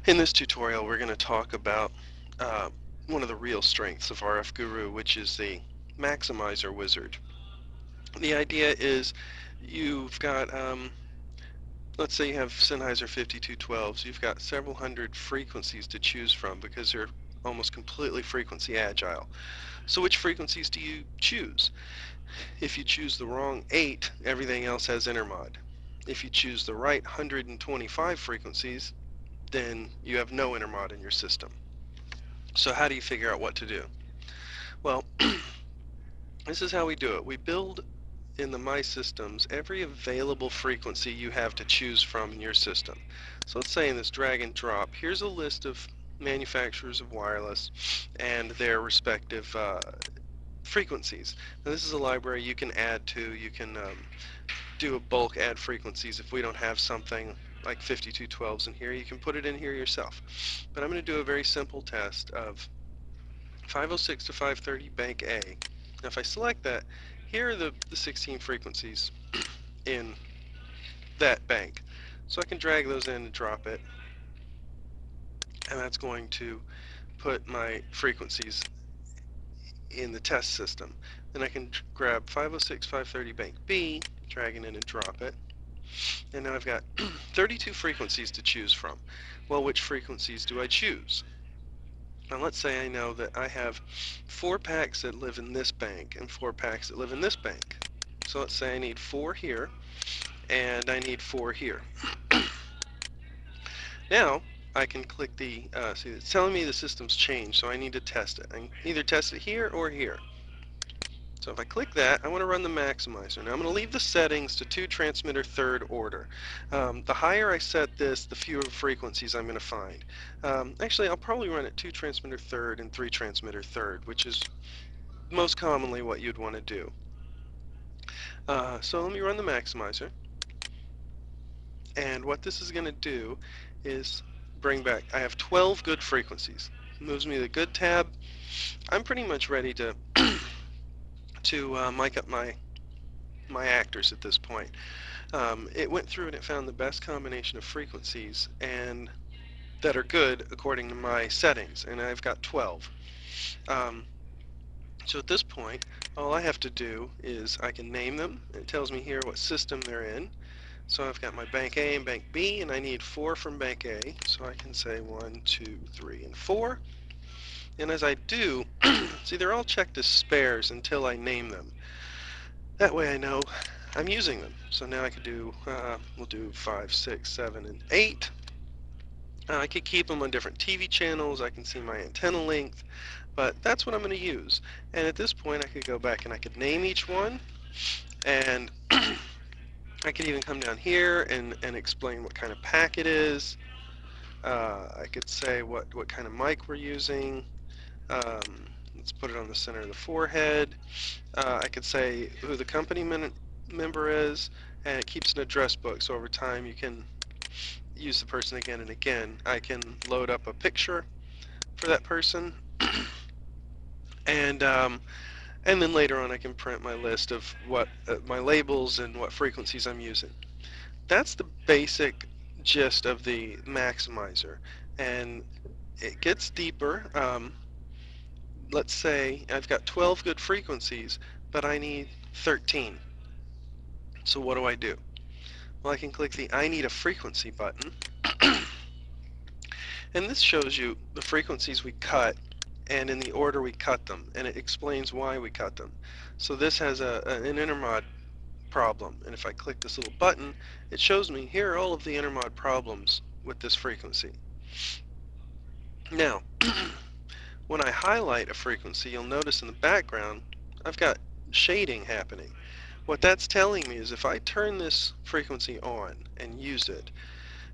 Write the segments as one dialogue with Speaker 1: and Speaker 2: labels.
Speaker 1: In this tutorial, we're going to talk about uh, one of the real strengths of RF Guru, which is the maximizer wizard. The idea is you've got, let's say you have Sennheiser 5212s, you've got several hundred frequencies to choose from because they're almost completely frequency agile. So which frequencies do you choose? If you choose the wrong 8, everything else has intermod. If you choose the right 125 frequencies, then you have no intermod in your system. So how do you figure out what to do? Well, this is how we do it. We build in the My Systems every available frequency you have to choose from in your system. So let's say in this drag and drop, here's a list of manufacturers of wireless and their respective frequencies. Now this is a library you can add to. You can do a bulk add frequencies. If we don't have something like 5212s in here, you can put it in here yourself. But I'm going to do a very simple test of 506 to 530 bank A. Now if I select that, here are the 16 frequencies in that bank. So I can drag those in and drop it, and that's going to put my frequencies in the test system. Then I can grab 506, 530 bank B, drag it in and drop it, and now I've got 32 frequencies to choose from. Well, which frequencies do I choose? Now let's say I know that I have 4 packs that live in this bank and 4 packs that live in this bank. So let's say I need 4 here and I need 4 here. Now I can click the, see it's telling me the system's changed, so I need to test it. I can either test it here or here. So if I click that, I want to run the maximizer. Now I'm going to leave the settings to 2 transmitter third order. The higher I set this, the fewer frequencies I'm going to find. Actually, I'll probably run it 2 transmitter third and 3 transmitter third, which is most commonly what you'd want to do. So let me run the maximizer. And what this is going to do is bring back, I have 12 good frequencies. It moves me to the good tab. I'm pretty much ready to mic up my actors at this point. It went through and it found the best combination of frequencies and that are good according to my settings, and I've got 12. So at this point, all I have to do is I can name them. It tells me here what system they're in. So I've got my bank A and bank B, and I need 4 from bank A. So I can say 1, 2, 3, and 4. And as I do, see, they're all checked as spares until I name them. That way I know I'm using them. So now I could do, we'll do 5, 6, 7, and 8. I could keep them on different TV channels. I can see my antenna length, but that's what I'm going to use. And at this point, I could go back and I could name each one, and I could even come down here and explain what kind of pack it is. I could say what kind of mic we're using. Let's put it on the center of the forehead. I could say who the company member is, and it keeps an address book, so over time you can use the person again and again. I can load up a picture for that person, and then later on I can print my list of what my labels and what frequencies I'm using. That's the basic gist of the maximizer, and it gets deeper. Let's say I've got 12 good frequencies, but I need 13. So what do? Well, I can click the I need a frequency button, and this shows you the frequencies we cut and in the order we cut them, and it explains why we cut them. So this has an intermod problem, and if I click this little button, it shows me here are all of the intermod problems with this frequency. Now, when I highlight a frequency, you'll notice in the background I've got shading happening. What that's telling me is if I turn this frequency on and use it,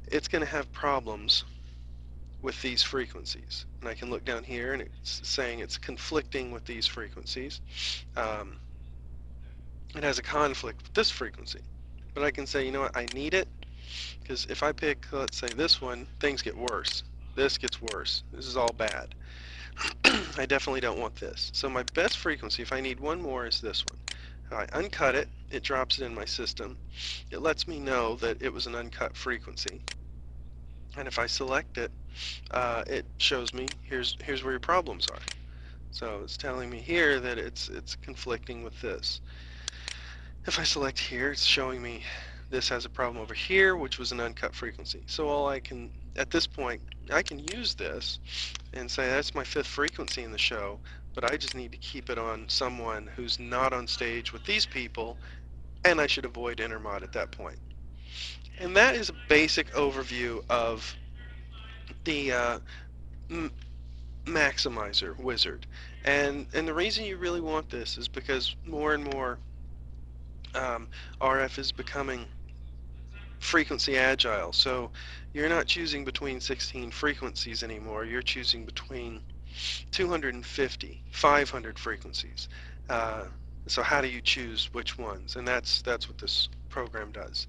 Speaker 1: it's going to have problems with these frequencies. And I can look down here and it's saying it's conflicting with these frequencies. It has a conflict with this frequency. But I can say, you know what, I need it, because if I pick, let's say this one, things get worse. This gets worse. This is all bad. I definitely don't want this. So my best frequency, if I need one more, is this one. If I uncut it, it drops it in my system. It lets me know that it was an uncut frequency. And if I select it, it shows me here's where your problems are. So it's telling me here that it's conflicting with this. If I select here, it's showing me this has a problem over here, which was an uncut frequency. So all I can, at this point, I can use this and say that's my fifth frequency in the show, but I just need to keep it on someone who's not on stage with these people, and I should avoid intermod at that point. And that is a basic overview of the maximizer wizard. And the reason you really want this is because more and more RF is becoming frequency agile. So you're not choosing between 16 frequencies anymore. You're choosing between 250, 500 frequencies. Uh, so how do you choose which ones? And that's what this program does.